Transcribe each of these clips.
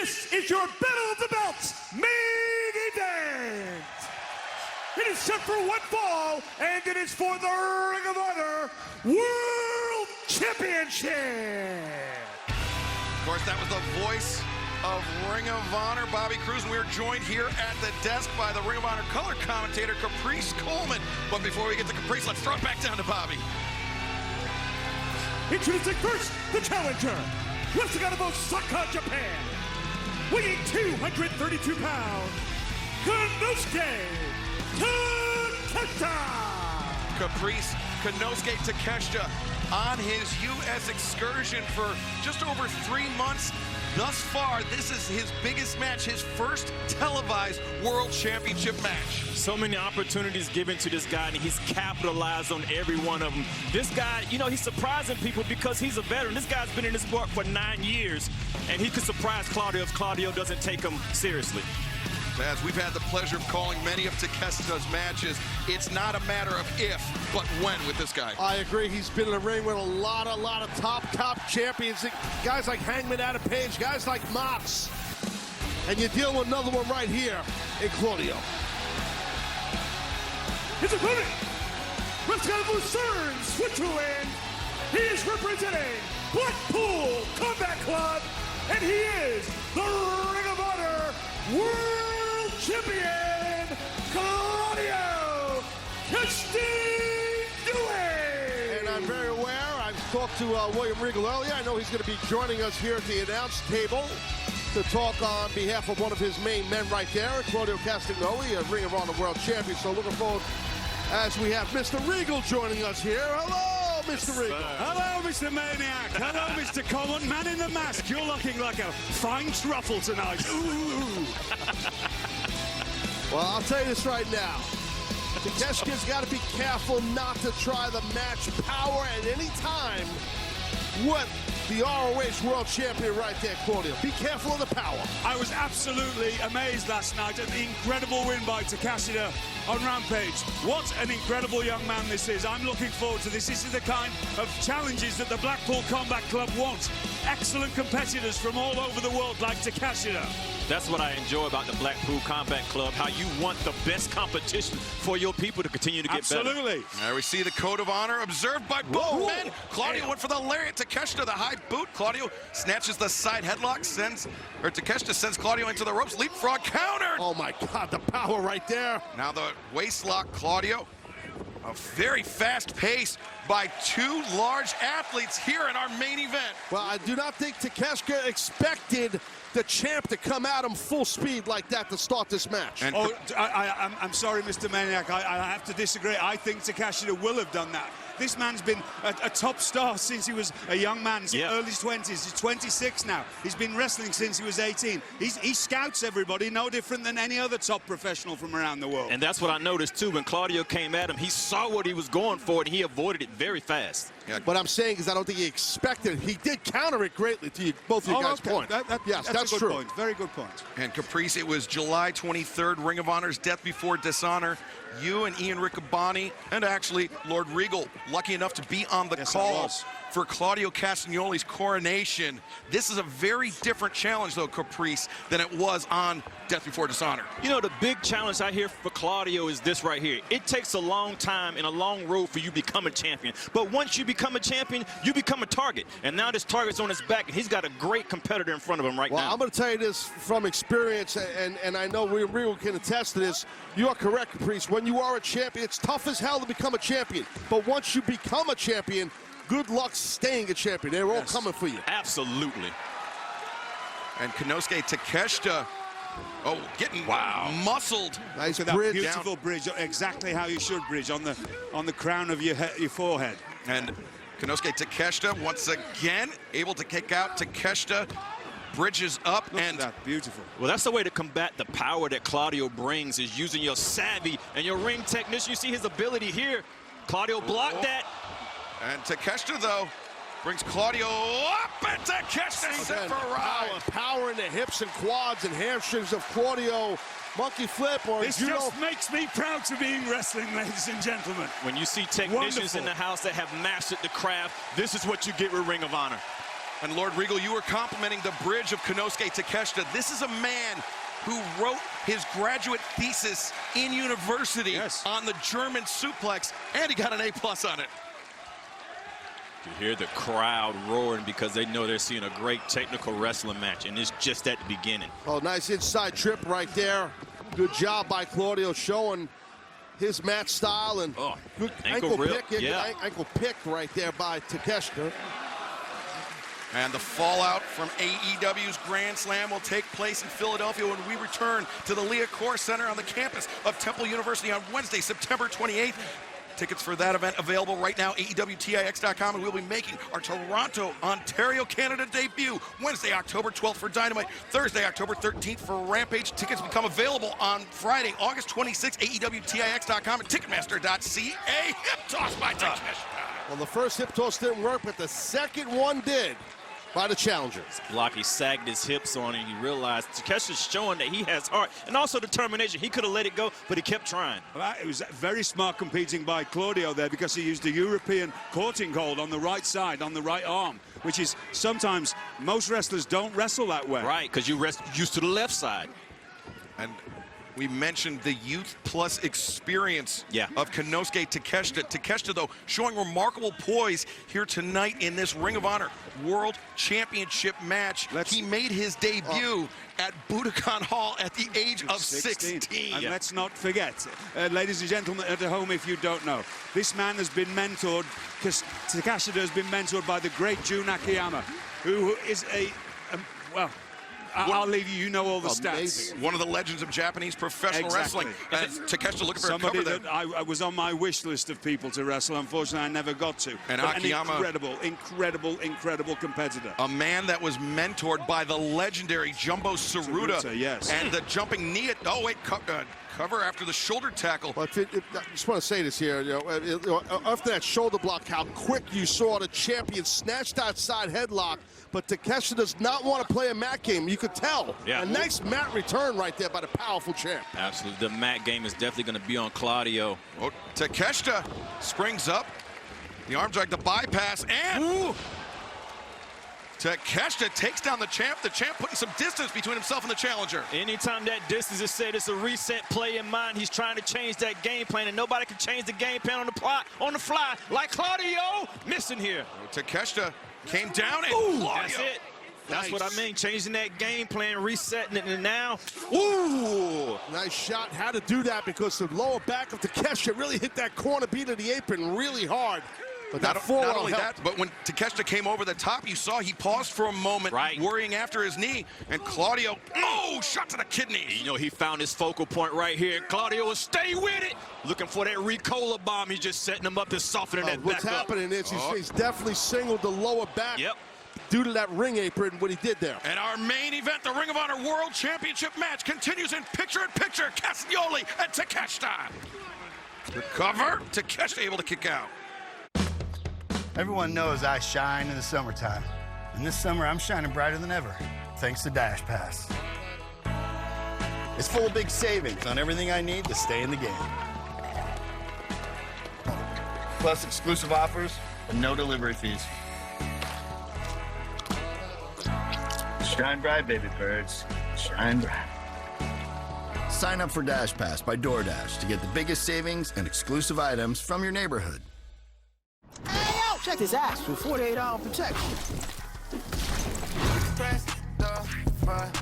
This is your Battle of the Belts main event. It is set for one fall, and it is for the Ring of Honor World Championship. Of course, that was the voice of Ring of Honor, Bobby Cruz, and we are joined here at the desk by the Ring of Honor color commentator, Caprice Coleman. But before we get to Caprice, let's throw it back down to Bobby. Introducing first, the challenger, wrestling out of Osaka, Japan, weighing 232 pounds, Konosuke Takeshita. Caprice Konosuke Takeshita on his U.S. excursion for just over 3 months. Thus far, this is his biggest match, his first televised World Championship match. So many opportunities given to this guy, and he's capitalized on every one of them. This guy, you know, he's surprising people because he's a veteran. This guy's been in this sport for 9 years, and he could surprise Claudio if Claudio doesn't take him seriously. As we've had the pleasure of calling many of Takeshita's matches, it's not a matter of if, but when with this guy. I agree. He's been in the ring with a lot of top champions. Guys like Hangman Adam Page, guys like Mox. And you deal with another one right here in Claudio. His opponent, wrestling out of Lucerne, Switzerland. He is representing Blackpool Combat Club, and he is the Ring of Honor World Champion, Claudio Castagnoli. And I'm very aware, I've talked to William Regal earlier. I know he's going to be joining us here at the announce table to talk on behalf of one of his main men right there, Claudio Castagnoli, a Ring of Honor World Champion. So looking forward as we have Mr. Regal joining us here. Hello, Mr. Regal. Hello, Mr. Maniac. Hello, Mr. Common Man in the Mask. You're looking like a fine truffle tonight. Ooh. Well, I'll tell you this right now. Takeshita's got to be careful not to try the match power at any time with the ROH World Champion right there, Claudio. Be careful of the power. I was absolutely amazed last night at the incredible win by Takeshita on Rampage. What an incredible young man this is. I'm looking forward to this. This is the kind of challenges that the Blackpool Combat Club wants. Excellent competitors from all over the world like Takeshita. That's what I enjoy about the Blackpool Combat Club, how you want the best competition for your people to continue to get better. Absolutely. There we see the code of honor observed by both men. Claudio went for the lariat. Takeshita, the high boot. Claudio snatches the side headlock, Takeshita sends Claudio into the ropes. Leapfrog counter. Oh my God, the power right there. Now the waist lock, Claudio. A very fast pace by two large athletes here in our main event. Well, I do not think Takeshita expected the champ to come at him full speed like that to start this match. And I'm sorry, Mr. Maniac. I have to disagree. I think Takeshita will have done that. This man's been a top star since he was a young man, early 20s. He's 26 now. He's been wrestling since he was 18. He scouts everybody, no different than any other top professional from around the world. And that's what I noticed, too. When Claudio came at him, he saw what he was going for, and he avoided it very fast. Yeah. What I'm saying is I don't think he expected it. He did counter it greatly to both of you guys' point. Yes, that's true. Point. Very good point. And Caprice, it was July 23rd, Ring of Honor's Death Before Dishonor. You and Ian Riccaboni, and actually Lord Regal, lucky enough to be on the call for Claudio Castagnoli's coronation. This is a very different challenge, though, Caprice, than it was on Death Before Dishonor. You know, the big challenge I hear for Claudio is this right here. It takes a long time and a long road for you to become a champion. But once you become a champion, you become a target. And now this target's on his back, and he's got a great competitor in front of him right now. Well, I'm going to tell you this from experience, and I know Regal can attest to this. You are correct, Caprice. When you are a champion, it's tough as hell to become a champion. But once you become a champion, good luck staying a champion. They're all coming for you. Absolutely. And Konosuke Takeshita, getting muscled. Nice bridge. bridge. Beautiful bridge, exactly how you should bridge, on the crown of your forehead. And Konosuke Takeshita, once again, able to kick out. Takeshita bridges up. And that beautiful. Well, that's the way to combat the power that Claudio brings, is using your savvy and your ring technician. You see his ability here. Claudio blocked that. And Takeshita, though, brings Claudio up, and Takeshita set for a ride. Power in the hips and quads and hamstrings of Claudio. Monkey flip or this just makes me proud to be in wrestling, ladies and gentlemen. When you see technicians in the house that have mastered the craft, this is what you get with Ring of Honor. And Lord Regal, you were complimenting the bridge of Konosuke Takeshita. This is a man who wrote his graduate thesis in university on the German suplex, and he got an A+ on it. You hear the crowd roaring because they know they're seeing a great technical wrestling match, and it's just at the beginning. Oh, nice inside trip right there. Good job by Claudio showing his match style, and good ankle pick. Ankle pick right there by Takeshita. And the fallout from AEW's Grand Slam will take place in Philadelphia when we return to the Liacouras Center on the campus of Temple University on Wednesday, September 28th. Tickets for that event available right now, AEWTIX.com, and we'll be making our Toronto, Ontario, Canada debut Wednesday, October 12th for Dynamite, Thursday, October 13th for Rampage. Tickets become available on Friday, August 26th, AEWTIX.com and Ticketmaster.ca. Hip toss by Takeshita. Well, the first hip toss didn't work, but the second one did by the challenger. Block, he sagged his hips on, and he realized Takeshita's showing that he has heart and also determination. He could have let it go, but he kept trying. Well, it was very smart competing by Claudio there, because he used a European courting hold on the right side, on the right arm, which is sometimes most wrestlers don't wrestle that way. Right, because you used to the left side. And we mentioned the youth plus experience of Konosuke Takeshita. Takeshita, though, showing remarkable poise here tonight in this Ring of Honor World Championship match. He made his debut at Budokan Hall at the age of 16. And let's not forget, ladies and gentlemen at home, if you don't know, this man has been mentored, because Takeshita has been mentored by the great Jun Akiyama, who is well, I'll leave you. You know all the stats. One of the legends of Japanese professional wrestling. And Takeshita looking for somebody a cover that I was on my wish list of people to wrestle. Unfortunately, I never got to. And but Akiyama, an incredible competitor. A man that was mentored by the legendary Jumbo Tsuruta. Yes. And the jumping knee at, cover after the shoulder tackle. But I just want to say this here, after that shoulder block, how quick you saw the champion snatch that side headlock, but Takeshita does not want to play a mat game. You could tell. A nice mat return right there by the powerful champ. Absolutely. The mat game is definitely going to be on Claudio. Oh, Takeshita springs up. The arm drag, the bypass, and Takeshita takes down the champ putting some distance between himself and the challenger. Anytime that distance is said, it's a reset play in mind. He's trying to change that game plan, and nobody can change the game plan on the fly like Claudio. Missing here. Takeshita came down, and Claudio. That's it. That's what I mean, changing that game plan, resetting it, and now, nice shot. Had to do that because the lower back of Takeshita really hit that corner beat of the apron really hard. But not only that, but when Takeshita came over the top, you saw he paused for a moment, worrying after his knee, and Claudio, shot to the kidney. You know, he found his focal point right here. Claudio will stay with it, looking for that Ricola bomb. He's just setting him up to soften that back up. What's happening is he's definitely singled the lower back due to that ring apron, what he did there. And our main event, the Ring of Honor World Championship match, continues in picture-in-picture. Castagnoli and Takeshita. The cover, Takeshita able to kick out. Everyone knows I shine in the summertime. And this summer, I'm shining brighter than ever, thanks to Dash Pass. It's full of big savings on everything I need to stay in the game. Plus exclusive offers and no delivery fees. Shine bright, baby birds. Shine bright. Sign up for Dash Pass by DoorDash to get the biggest savings and exclusive items from your neighborhood. Hey, yo, check this ass for 48-hour protection. Press the button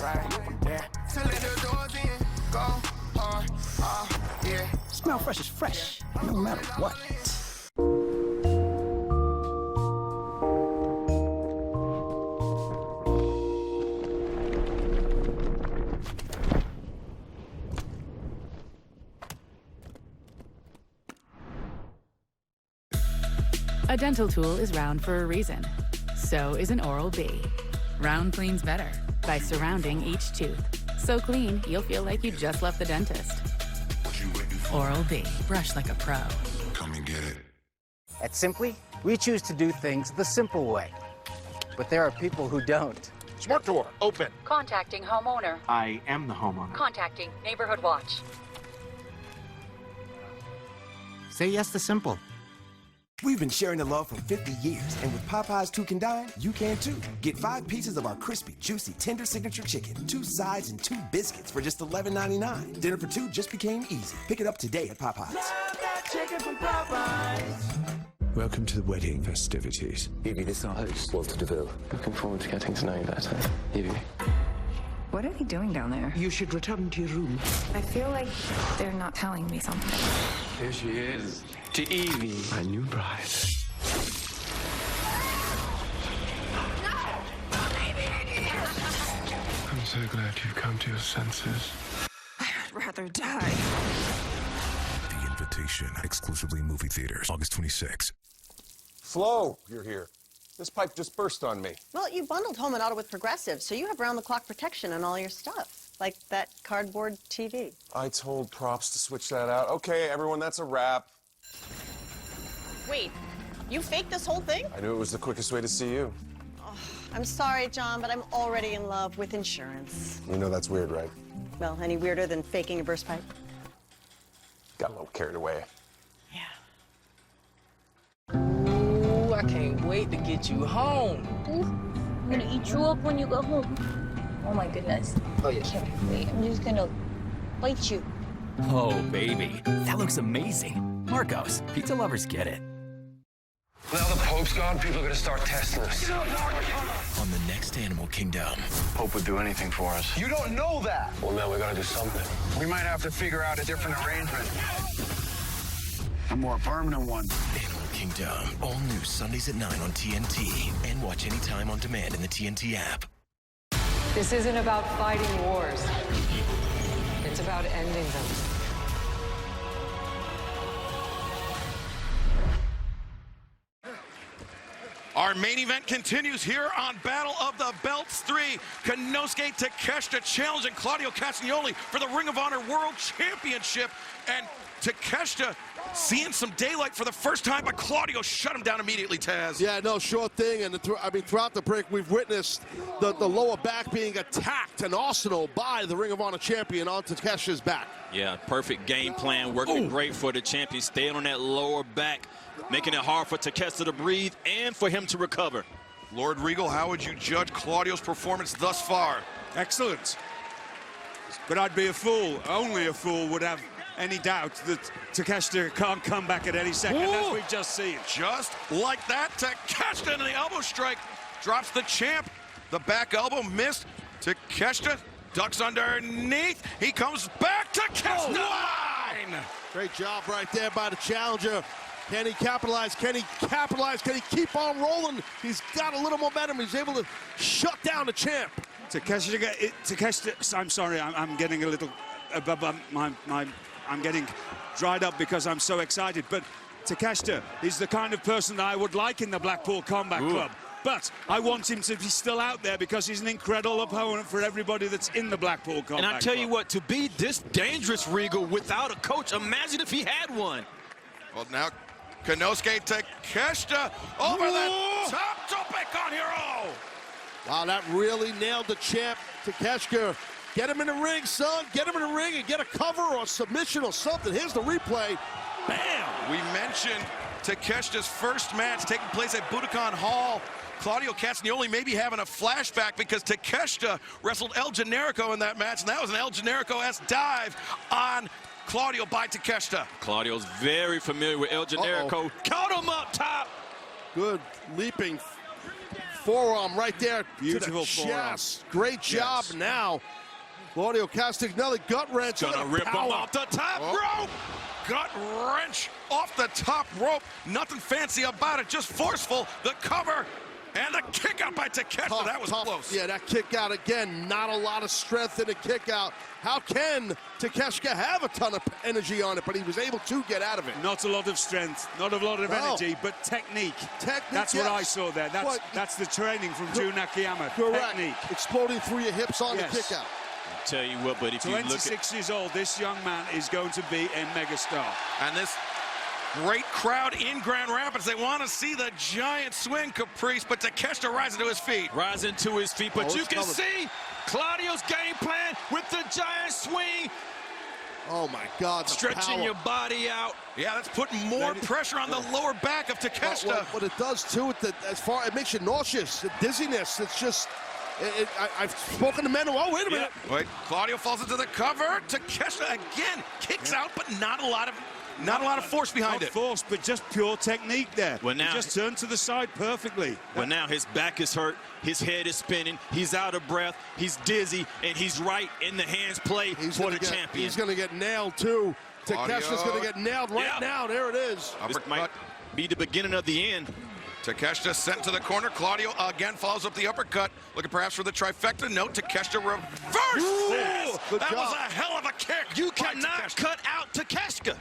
right there. To let the doors in, go hard, yeah. Smell fresh is fresh, no matter what. A dental tool is round for a reason. So is an Oral-B. Round cleans better by surrounding each tooth. So clean, you'll feel like you just left the dentist. Oral-B. Brush like a pro. Come and get it. At Simply, we choose to do things the simple way. But there are people who don't. Smart door, open. Contacting homeowner. I am the homeowner. Contacting Neighborhood Watch. Say yes to simple. We've been sharing the love for 50 years, and with Popeyes 2 Can Dine, you can too. Get 5 pieces of our crispy, juicy, tender signature chicken, 2 sides, and 2 biscuits for just $11.99. Dinner for 2 just became easy. Pick it up today at Popeyes. Love that chicken from Popeyes. Welcome to the wedding festivities. Evie, this is our host, Walter DeVille. Looking forward to getting to know you better. Evie. What are they doing down there? You should return to your room. I feel like they're not telling me something. Here she is. To Evie, my new bride. I'm so glad you've come to your senses. I'd rather die. The Invitation, exclusively in movie theaters, August 26. Flo, you're here. This pipe just burst on me. Well, you bundled home and auto with Progressive, so you have round-the-clock protection on all your stuff, like that cardboard TV. I told Props to switch that out. Okay, everyone, that's a wrap. Wait, you faked this whole thing? I knew it was the quickest way to see you. Oh, I'm sorry, John, but I'm already in love with insurance. You know that's weird, right? Well, any weirder than faking a burst pipe? Got a little carried away. Ooh, I can't wait to get you home. Ooh, I'm gonna eat you up when you go home. Oh my goodness. Oh, yeah. Can't wait. I'm just gonna bite you. Oh, baby. That looks amazing. Marcos, pizza lovers get it. Now the Pope's gone, people are gonna start testing us. On the next Animal Kingdom. Pope would do anything for us. You don't know that! Well, now we gotta do something. We might have to figure out a different arrangement. A more permanent one. Animal Kingdom. All new Sundays at 9 on TNT. And watch anytime on demand in the TNT app. This isn't about fighting wars. It's about ending them. Our main event continues here on Battle of the Belts 3. Konosuke Takeshita challenging Claudio Castagnoli for the Ring of Honor World Championship. And Takeshita seeing some daylight for the first time, but Claudio shut him down immediately, Taz. Yeah, no, sure thing. And throughout the break, we've witnessed the lower back being attacked and arsenal by the Ring of Honor champion on Takeshita's back. Yeah, perfect game plan, working great for the champion, staying on that lower back, making it hard for Takeshita to breathe and for him to recover. Lord Regal, how would you judge Claudio's performance thus far? Excellent. But I'd be a fool, only a fool would have any doubt that Takeshita can't come back at any second, as we've just seen. Just like that, Takeshita in the elbow strike drops the champ. The back elbow missed. Takeshita ducks underneath. He comes back. Takeshita line. Great job right there by the challenger. Can he capitalize? Can he capitalize? Can he keep on rolling? He's got a little momentum. He's able to shut down the champ. Takeshita, I'm sorry, I'm getting a little I'm getting dried up because I'm so excited, but Takeshita is the kind of person that I would like in the Blackpool Combat Club. But I want him to be still out there because he's an incredible opponent for everybody that's in the Blackpool Combat Club. And I tell you what, to be this dangerous, Regal, without a coach, imagine if he had one. Well, now Konosuke Takeshita over the top to pick on Hero. Wow, that really nailed the champ. Takeshita, get him in the ring, son. Get him in the ring and get a cover or submission or something. Here's the replay. Bam! We mentioned Takeshita's first match taking place at Budokan Hall. Claudio Castagnoli may be having a flashback because Takeshita wrestled El Generico in that match, and that was an El Generico-esque dive on Claudio by Takeshita. Claudio's very familiar with El Generico. Caught him up top. Good leaping forearm right there. Beautiful to the chest. Great job now. Claudio Castagnoli gut wrench. Gonna rip him off the top rope. Gut wrench off the top rope. Nothing fancy about it, just forceful. The cover and the kick out by Takeshita. That was close. Yeah, that kick out again. Not a lot of strength in the kick out. How can Takeshita have a ton of energy on it, but he was able to get out of it? Not a lot of strength, not a lot of energy, but technique. That's what I saw there. That's the training from Jun Akiyama. Correct. Technique. Exploding through your hips on the kick out. Tell you what, but if you look at 26 years old, this young man is going to be a megastar. And this great crowd in Grand Rapids, they want to see the giant swing, Caprice, but Takeshita rising to his feet. Rising to his feet, but you can see Claudio's game plan with the giant swing. Oh, my God. Stretching your body out. Yeah, that's putting more pressure on the lower back of Takeshita. What it does, too, it makes you nauseous, the dizziness. It's just, I've spoken to men who, wait a minute. Wait, Claudio falls into the cover. Takeshita again kicks out, but not a lot of force behind it. Not force, but just pure technique there. Well, now, he just turned to the side perfectly. Well, now his back is hurt, his head is spinning, he's out of breath, he's dizzy, and he's right in the hands play for the champion. He's going to get nailed, too. Takeshita's going to get nailed right now. There it is. This might be the beginning of the end. Takeshita sent to the corner. Claudio again follows up the uppercut. Looking perhaps for the trifecta. No, Takeshita reversed this. That was a hell of a kick. You cannot cut out Takeshita.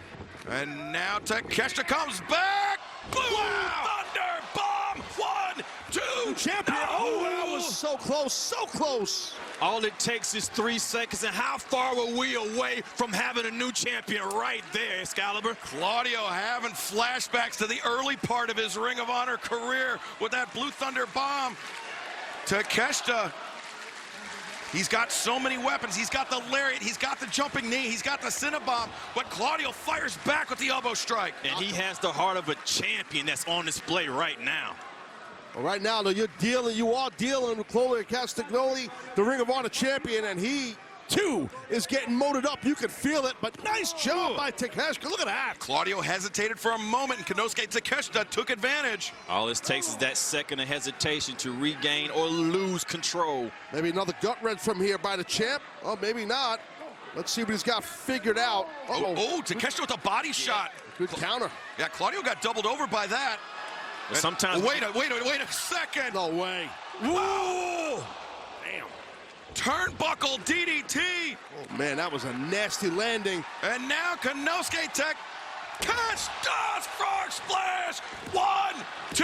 And now Takeshita comes back. Blue Thunder Bomb. 1, 2. Champion. No. Oh, that was so close, so close. All it takes is 3 seconds, and how far were we away from having a new champion right there, Excalibur? Claudio having flashbacks to the early part of his Ring of Honor career with that Blue Thunder Bomb. Takeshita, he's got so many weapons. He's got the lariat, he's got the jumping knee, he's got the Cinnabomb, but Claudio fires back with the elbow strike. And he has the heart of a champion that's on display right now. Well, right now, though, you are dealing with Claudio Castagnoli, the Ring of Honor champion, and he, too, is getting motored up. You can feel it, but nice job by Takeshita. Look at that. Claudio hesitated for a moment, and Konosuke Takeshita took advantage. All it takes is that second of hesitation to regain or lose control. Maybe another gut wrench from here by the champ. Oh, maybe not. Let's see what he's got figured out. Takeshita with a body shot. Good counter. Yeah, Claudio got doubled over by that. Well, sometimes. Wait a second. No way. Whoa! Damn. Turnbuckle DDT. Oh, man, that was a nasty landing. And now Konosuke Takeshita's frog splash. 1, 2,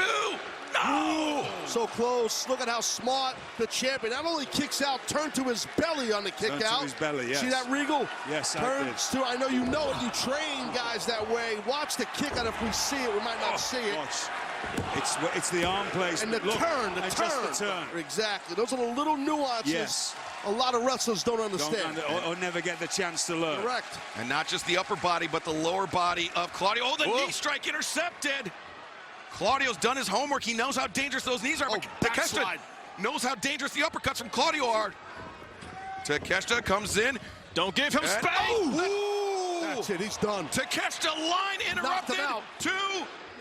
no! So close. Look at how smart the champion not only kicks out, turn to his belly on the kick out. To his belly, yes. See that, Regal? Yes, Turns to, I know you know it. You train guys that way. Watch the kick out. If we see it, we might not see it. Watch. It's the arm place. And the turn. Just the turn. Exactly. Those are the little nuances a lot of wrestlers don't understand. Or never get the chance to learn. Correct. And not just the upper body, but the lower body of Claudio. Oh, the knee strike intercepted. Claudio's done his homework. He knows how dangerous those knees are. Takeshita knows how dangerous the uppercuts from Claudio are. Takeshita comes in. Don't give him space. That's it. He's done. Takeshita line interrupted. Knocked him out. 2.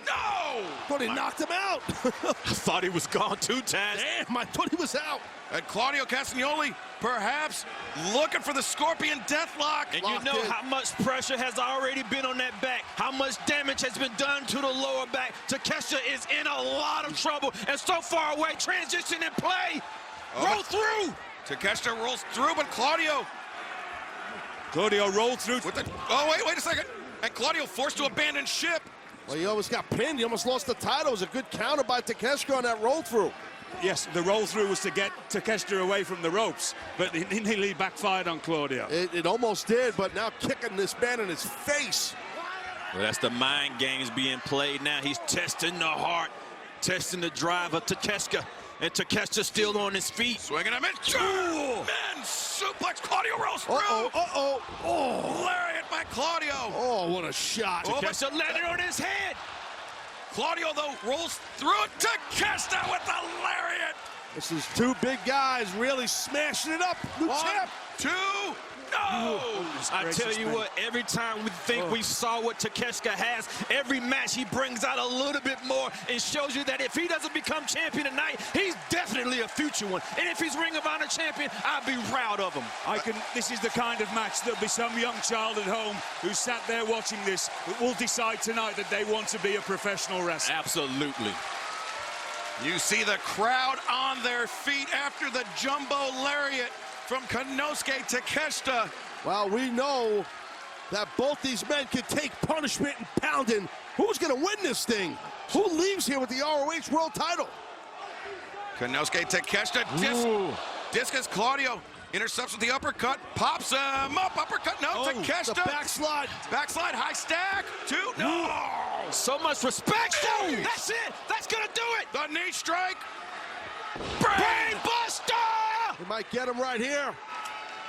No! Thought he knocked him out. I thought he was gone too, Taz. Damn, I thought he was out. And Claudio Castagnoli perhaps looking for the Scorpion Deathlock. And you know how much pressure has already been on that back, how much damage has been done to the lower back. Takeshita is in a lot of trouble and so far away. Transition in play. Roll through. Takeshita rolls through, but Claudio rolled through. Wait a second. And Claudio forced to abandon ship. Well, he almost got pinned. He almost lost the title. It was a good counter by Takeshita on that roll through. Yes, the roll through was to get Takeshita away from the ropes, but it nearly backfired on Claudio. It almost did, but now kicking this man in his face. Well, that's the mind games being played now. He's testing the heart, testing the drive of Takeshita. And Takeshita still on his feet. Swinging him in. Man, suplex. Claudio rolls through. Oh, lariat by Claudio. Oh, what a shot. Takeshita landed on his head. Claudio, though, rolls through it. Takeshita with the lariat. This is two big guys really smashing it up. New champ. 2, no! I tell you what, every time we think we saw what Takeshita has, every match he brings out a little bit more and shows you that if he doesn't become champion tonight, he's definitely a future one. And if he's Ring of Honor champion, I'd be proud of him. This is the kind of match there'll be some young child at home who sat there watching this that will decide tonight that they want to be a professional wrestler. Absolutely. You see the crowd on their feet after the jumbo lariat from Konosuke Takeshita. Well, we know that both these men can take punishment and pounding. Who's going to win this thing? Who leaves here with the ROH World Title? Konosuke Takeshita discus Claudio. Intercepts with the uppercut, pops him up, uppercut, no, Takeshita. The backslide. Backslide, high stack, 2, no. So much respect. That's it, that's gonna do it. The knee strike. Brain buster. He might get him right here.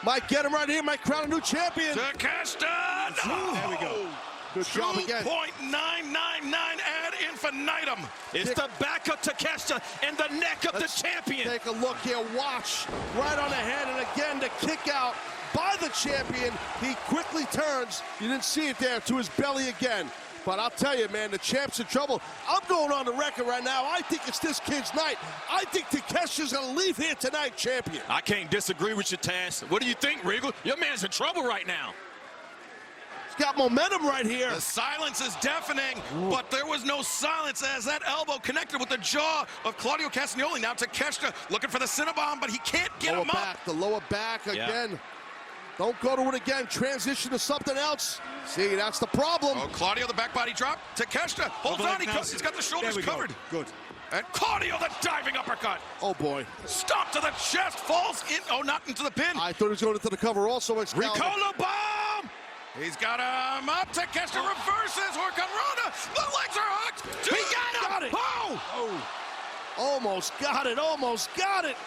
Might get him right here. Might crown a new champion. Takeshita! No! There we go. Good job again. 2.999 ad infinitum. It's the back of Takeshita and the neck of the champion. Take a look here. Watch. Right on the head. And again, the kick out by the champion. He quickly turns. You didn't see it there, to his belly again. But I'll tell you, man, the champ's in trouble. I'm going on the record right now. I think it's this kid's night. I think Takeshita's going to leave here tonight champion. I can't disagree with you, Taz. What do you think, Regal? Your man's in trouble right now. He's got momentum right here. The silence is deafening, but there was no silence as that elbow connected with the jaw of Claudio Castagnoli. Now Takeshita looking for the Cinnabon, but he can't get him up. The lower back again. Don't go to it again. Transition to something else. See, that's the problem. Oh, Claudio, the back body drop. Takeshita holds on. He's got the shoulders covered. Good. And Claudio, the diving uppercut. Oh, boy. Stomp to the chest. Falls in. Oh, not into the pin. I thought he was going into the cover also. Ricola bomb. He's got him up. Takeshita reverses. Hurricanrana. The legs are hooked. He got it. Oh. Almost got it. Almost got it.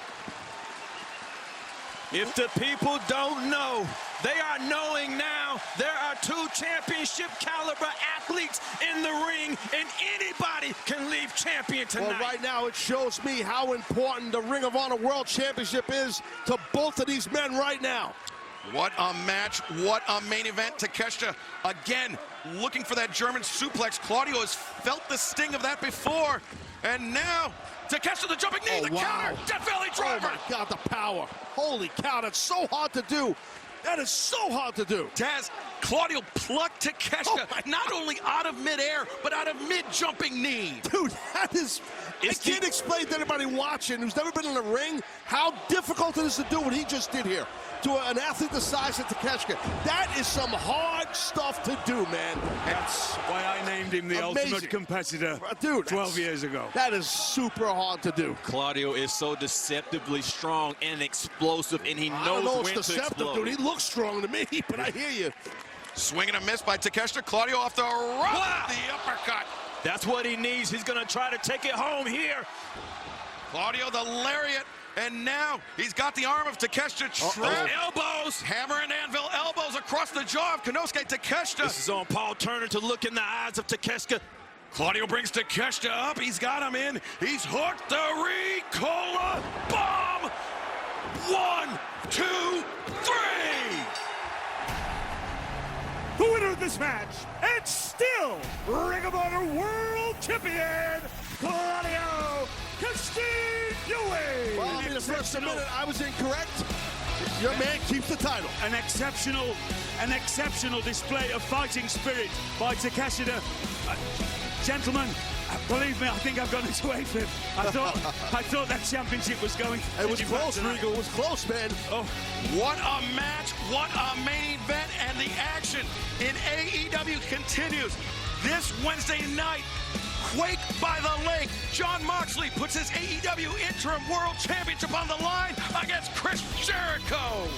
If the people don't know, they are knowing now. There are 2 championship caliber athletes in the ring, and anybody can leave champion tonight. Well, right now it shows me how important the Ring of Honor World Championship is to both of these men right now. What a match. What a main event. Takeshita, again, looking for that German suplex. Claudio has felt the sting of that before, and now Takeshita, the jumping knee, counter, Death Valley driver. Oh, my God, the power. Holy cow, that's so hard to do. That is so hard to do. Taz, Claudio plucked Takeshita not only out of midair, but out of mid-jumping knee. Dude, that is... I can't explain to anybody watching who's never been in a ring how difficult it is to do what he just did here to an athlete the size of Takeshita. That is some hard stuff to do, man. That's why I named him the ultimate competitor 12 years ago. That is super hard to do. Claudio is so deceptively strong and explosive, and he knows when to explode. Dude. He looks strong to me, but I hear you. Swing and a miss by Takeshita. Claudio off the rope. The uppercut. That's what he needs. He's going to try to take it home here. Claudio, the lariat. And now he's got the arm of Takeshita trapped. Elbows. Hammer and anvil elbows across the jaw of Konosuke Takeshita. This is on Paul Turner to look in the eyes of Takeshita. Claudio brings Takeshita up. He's got him in. He's hooked the Ricola bomb. 1, 2, 3. The winner of this match, and still Ring of Honor World Champion, Claudio Castagnoli. Well, in the first minute, I was incorrect. Your man keeps the title. An exceptional display of fighting spirit by Takeshita. Gentlemen, believe me, I think I've gone into AFib. I thought that championship was going. It was close, Regal. It was close, man. Oh, what a match! What a main event! And the action in AEW continues this Wednesday night. Quake by the Lake. Jon Moxley puts his AEW Interim World Championship on the line against Chris Jericho.